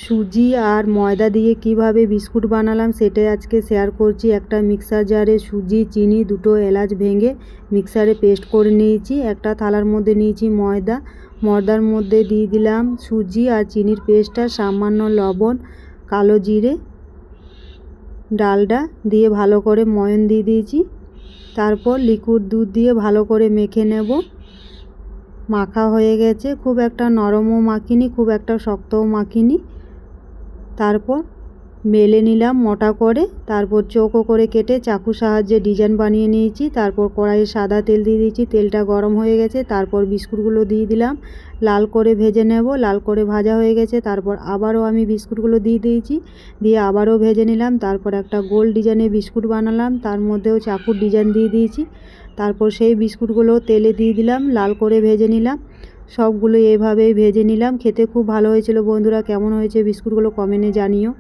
সুজি আর ময়দা দিয়ে কিভাবে বিস্কুট বানালাম সেটাই আজকে শেয়ার করছি। একটা মিক্সার জারে সুজি, চিনি, দুটো এলাচ ভেঙে মিক্সারে পেস্ট করে নিয়েছি। একটা থালার মধ্যে নিয়েছি ময়দা, ময়দার মধ্যে দিয়ে দিলাম সুজি আর চিনির পেস্টটা, সামান্য লবণ, কালো জিরে, ডালডা দিয়ে ভালো করে ময়ন দিয়ে দিয়েছি। তারপর লিকুইড দুধ দিয়ে ভালো করে মেখে নেব। মাখা হয়ে গেছে, খুব একটা নরমও মাখিনি, খুব একটা শক্তও মাখিনি। তারপর মেলে নিলাম মোটা করে, তারপর চৌকো করে কেটে চাকুর সাহায্যে ডিজাইন বানিয়ে নিয়েছি। তারপর কড়াইয়ে সাদা তেল দিয়ে দিয়েছি, তেলটা গরম হয়ে গেছে। তারপর বিস্কুটগুলো দিয়ে দিলাম, লাল করে ভেজে নেব। লাল করে ভাজা হয়ে গেছে, তারপর আবারও আমি বিস্কুটগুলো দিয়ে দিয়েছি, দিয়ে আবারও ভেজে নিলাম। তারপর একটা গোল ডিজাইনের বিস্কুট বানালাম, তার মধ্যেও চাকুর ডিজাইন দিয়ে দিয়েছি। তারপর সেই বিস্কুটগুলো তেলে দিয়ে দিলাম, লাল করে ভেজে নিলাম। সবগুলো এভাবেই ভেজে নিলাম। খেতে খুব ভালো হয়েছিল বন্ধুরা। কেমন হয়েছে বিস্কুটগুলো কমেন্টে জানিও।